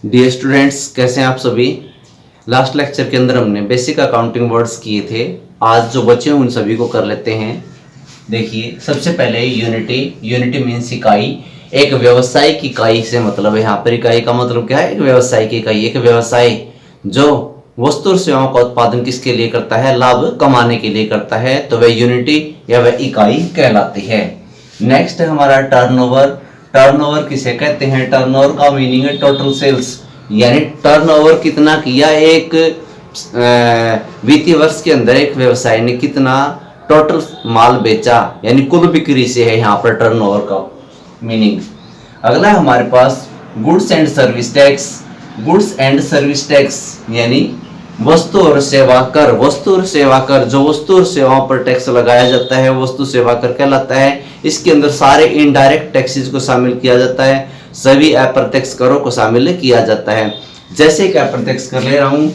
Dear students, कैसे हैं आप सभी। लास्ट लेक्चर के अंदर हमने बेसिक अकाउंटिंग वर्ड्स किए थे। आज जो बचे हैं उन सभी को कर लेते हैं। देखिए, सबसे पहले यूनिटी मीन्स इकाई। एक व्यावसायिक इकाई से मतलब है, यहाँ पर इकाई का मतलब क्या है, एक व्यावसायिक इकाई। एक व्यवसाय जो वस्तु और सेवाओं का उत्पादन किसके लिए करता है, लाभ कमाने के लिए करता है, तो वह यूनिटी या वह इकाई कहलाती है। नेक्स्ट है हमारा टर्नओवर। टर्नओवर किसे कहते हैं? टर्नओवर का मीनिंग है टोटल सेल्स, यानी टर्नओवर कितना किया एक वित्तीय वर्ष के अंदर एक व्यवसाय ने कितना टोटल माल बेचा, यानी कुल बिक्री से है यहाँ पर टर्नओवर का मीनिंग। अगला है हमारे पास goods and service tax. Goods and service tax यानी वस्तु और सेवा कर। वस्तु और सेवा कर, जो वस्तु और सेवाओं पर टैक्स लगाया जाता है, वस्तु सेवा कर कहलाता है। इसके अंदर सारे इनडायरेक्ट टैक्सेस को शामिल किया जाता है, सभी अप्रत्यक्ष करों को शामिल किया जाता है। जैसे कि अप्रत्यक्ष कर ले रहा हूं,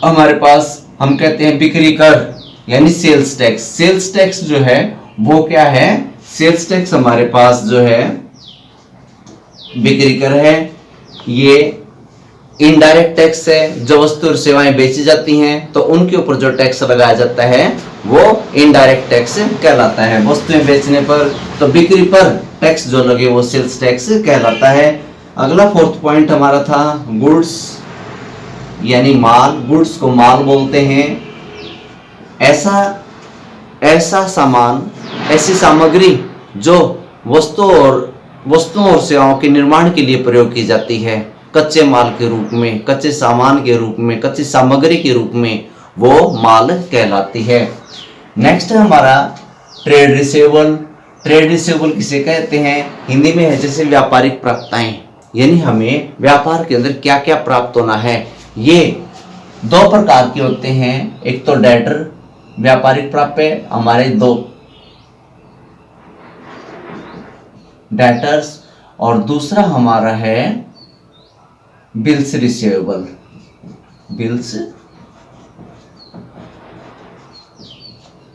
हमारे पास हम कहते हैं बिक्री कर यानी सेल्स टैक्स। सेल्स टैक्स जो है वो क्या है? सेल्स टैक्स हमारे पास जो है बिक्री कर है, ये इनडायरेक्ट टैक्स है। जो वस्तु और सेवाएं बेची जाती हैं तो उनके ऊपर जो टैक्स लगाया जाता है वो इनडायरेक्ट टैक्स कहलाता है। वस्तुएं बेचने पर तो बिक्री पर टैक्स जो लगे वो सेल्स टैक्स कहलाता है। अगला फोर्थ पॉइंट हमारा था गुड्स यानी माल। गुड्स को माल बोलते हैं। ऐसा सामान, ऐसी सामग्री जो वस्तुओं और सेवाओं के निर्माण के लिए प्रयोग की जाती है, कच्चे माल के रूप में, कच्चे सामान के रूप में, कच्ची सामग्री के रूप में, वो माल कहलाती है। नेक्स्ट है हमारा ट्रेड रिसीवेबल। ट्रेड रिसीवेबल किसे कहते हैं? हिंदी में है जैसे व्यापारिक प्राप्ताएं, यानी हमें व्यापार के अंदर क्या क्या प्राप्त होना है। ये दो प्रकार के होते हैं, एक तो डेटर व्यापारिक प्राप्य, हमारे दो डेटर्स, और दूसरा हमारा है bills receivable.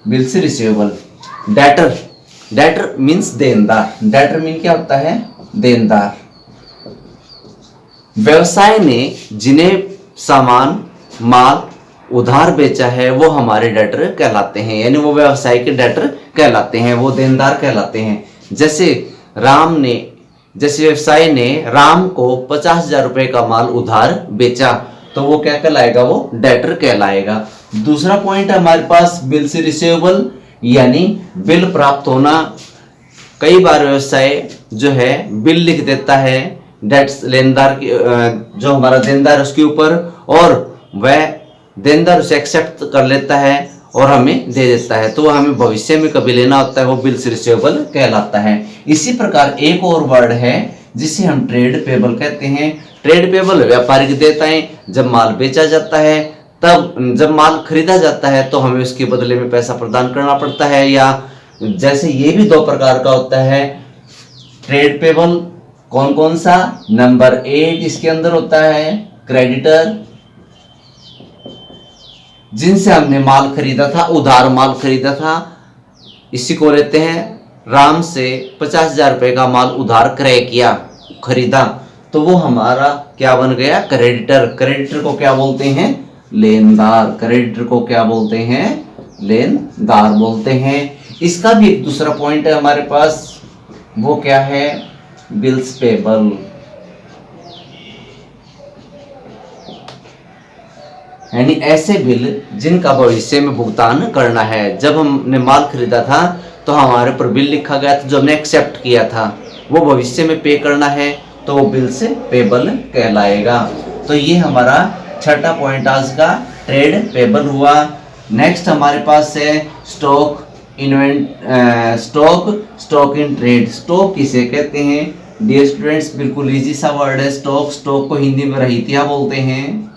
Bills receivable. Debtor means देनदार। डेटर मीन क्या होता है? देनदार। व्यवसाय ने जिन्हें सामान माल उधार बेचा है वो हमारे डेटर कहलाते हैं, यानी वो व्यवसाय के डेटर कहलाते हैं, वो देनदार कहलाते हैं। जैसे व्यवसाय ने राम को 50,000 रुपए का माल उधार बेचा तो वो क्या कहलाएगा? वो डेटर कहलाएगा। दूसरा पॉइंट है हमारे पास बिल्स रिसीवेबल यानी बिल प्राप्त होना। कई बार व्यवसाय जो है बिल लिख देता है डेट्स लेनदार की, जो हमारा देनदार उसके ऊपर, और वह देनदार उसे एक्सेप्ट कर लेता है और हमें दे देता है, तो हमें भविष्य में कभी लेना होता है, वो बिल्स रिसीवेबल कहलाता है। इसी प्रकार एक और वर्ड है जिसे हम ट्रेड पेबल कहते हैं। ट्रेड पेबल व्यापारिक देयताएं। जब माल बेचा जाता है, तब जब माल खरीदा जाता है तो हमें उसके बदले में पैसा प्रदान करना पड़ता है, या जैसे ये भी दो प्रकार का होता है ट्रेड पेबल। कौन कौन सा? नंबर 8 इसके अंदर होता है क्रेडिटर, जिनसे हमने माल खरीदा था, उधार माल खरीदा था, इसी को लेते हैं राम से 50,000 रुपए का माल उधार क्रय किया, खरीदा, तो वो हमारा क्या बन गया? क्रेडिटर। क्रेडिटर को क्या बोलते हैं? लेनदार। क्रेडिटर को क्या बोलते हैं? लेनदार बोलते हैं। इसका भी एक दूसरा पॉइंट है हमारे पास, वो क्या है? Bills payable. यानी ऐसे बिल जिनका भविष्य में भुगतान करना है। जब हमने माल खरीदा था तो हमारे ऊपर बिल लिखा गया था, जो हमने एक्सेप्ट किया था वो भविष्य में पे करना है, तो वो बिल्स पेबल कहलाएगा। तो ये हमारा छठा पॉइंट आज का ट्रेड पेबल हुआ। नेक्स्ट हमारे पास है स्टॉक इन ट्रेड। स्टॉक किसे कहते हैं? डियर स्टूडेंट्स, बिल्कुल इजी सा वर्ड है स्टॉक। स्टॉक को हिंदी में रहीतिया बोलते हैं।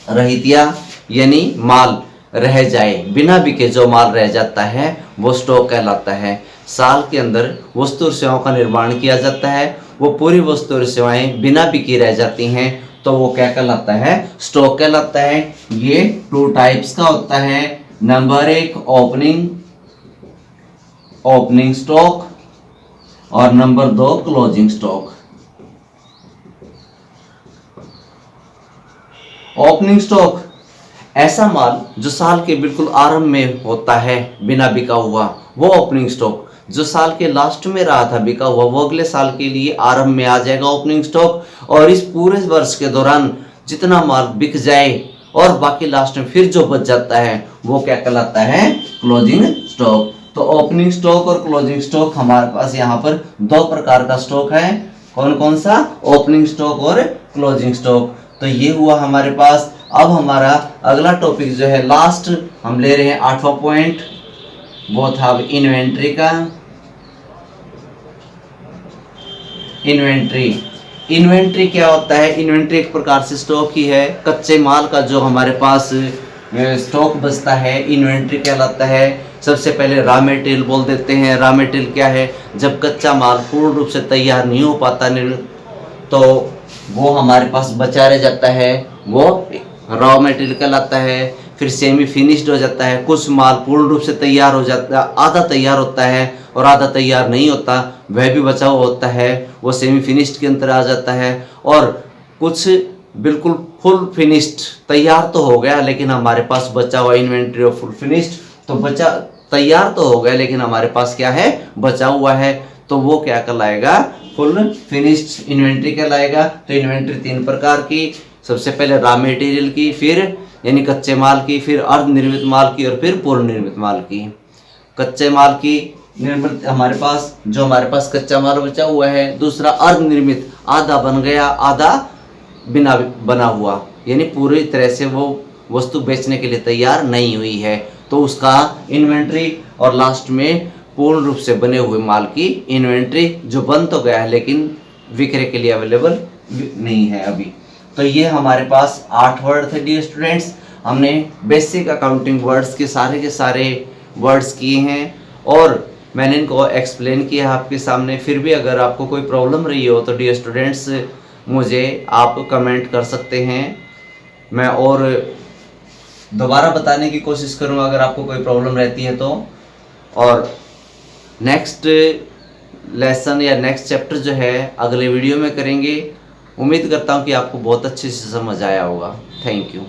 रहीतिया यानी माल रह जाए, बिना बिके जो माल रह जाता है वो स्टॉक कहलाता है। साल के अंदर वस्तु और सेवाओं का निर्माण किया जाता है, वो पूरी वस्तु और सेवाएं बिना बिकी रह जाती हैं तो वो क्या कहलाता है? स्टॉक कहलाता है। ये 2 टाइप्स का होता है। नंबर 1 ओपनिंग स्टॉक और number 2 closing stock. Opening stock ऐसा माल जो साल के बिल्कुल आरंभ में होता है बिना बिका हुआ, वो ओपनिंग स्टॉक। जो साल के लास्ट में रहा था बिका हुआ, वो अगले साल के लिए आरंभ में आ जाएगा ओपनिंग स्टॉक। और इस पूरे वर्ष के दौरान जितना माल बिक जाए और बाकी लास्ट में फिर जो बच जाता है वो क्या कहलाता है, क्लोजिंग स्टॉक। तो ओपनिंग स्टॉक और क्लोजिंग स्टॉक हमारे पास यहाँ पर दो प्रकार का स्टॉक है। कौन कौन सा, ओपनिंग स्टॉक और क्लोजिंग स्टॉक। तो ये हुआ हमारे पास। अब हमारा अगला टॉपिक जो है लास्ट हम ले रहे हैं 8वां पॉइंट, वो था इन्वेंट्री का। इन्वेंट्री क्या होता है? इन्वेंट्री एक प्रकार से स्टॉक ही है। कच्चे माल का जो हमारे पास स्टॉक बचता है इन्वेंट्री कहलाता है। सबसे पहले रॉ मटेरियल बोल देते हैं। रॉ मटेरियल क्या है? जब कच्चा माल पूर्ण रूप से तैयार नहीं हो पाता तो वो हमारे पास बचा रह जाता है, वो रॉ मटेरियल कहलाता है। फिर सेमी फिनिश्ड हो जाता है। कुछ माल पूर्ण रूप से तैयार हो जाता है, आधा तैयार होता है और आधा तैयार नहीं होता, वह भी बचा हुआ होता है, वो सेमी फिनिश्ड के अंदर आ जाता है। और कुछ बिल्कुल फुल फिनिश्ड, तैयार तो हो गया लेकिन हमारे पास बचा हुआ इन्वेंट्री ऑफ फुल फिनिश्ड, तो बचा तैयार तो हो गया लेकिन हमारे पास क्या है, बचा हुआ है, तो वो क्या कहलाएगा, फुल फिनिश्ड इन्वेंट्री कहलाएगा। तो इन्वेंट्री तीन प्रकार की, सबसे पहले रॉ मटेरियल की, फिर यानी कच्चे माल की, फिर अर्ध निर्मित माल की और फिर पूर्ण निर्मित माल की। कच्चे माल की निर्मित हमारे पास, जो हमारे पास कच्चा माल बचा हुआ है। दूसरा अर्ध निर्मित, आधा बन गया आधा बिना बना हुआ, यानी पूरी तरह से वो वस्तु बेचने के लिए तैयार नहीं हुई है, तो उसका इन्वेंट्री। और लास्ट में पूर्ण रूप से बने हुए माल की इन्वेंट्री, जो बन तो गया है लेकिन विक्रय के लिए अवेलेबल नहीं है अभी। तो ये हमारे पास 8 वर्ड थे डियर स्टूडेंट्स। हमने बेसिक अकाउंटिंग वर्ड्स के सारे वर्ड्स किए हैं और मैंने इनको एक्सप्लेन किया आपके सामने। फिर भी अगर आपको कोई प्रॉब्लम रही हो तो डियर स्टूडेंट्स मुझे आप कमेंट कर सकते हैं, मैं और दोबारा बताने की कोशिश करूँगा अगर आपको कोई प्रॉब्लम रहती है तो। और नेक्स्ट लेसन या नेक्स्ट चैप्टर जो है अगले वीडियो में करेंगे। उम्मीद करता हूँ कि आपको बहुत अच्छे से समझ आया होगा। Thank you.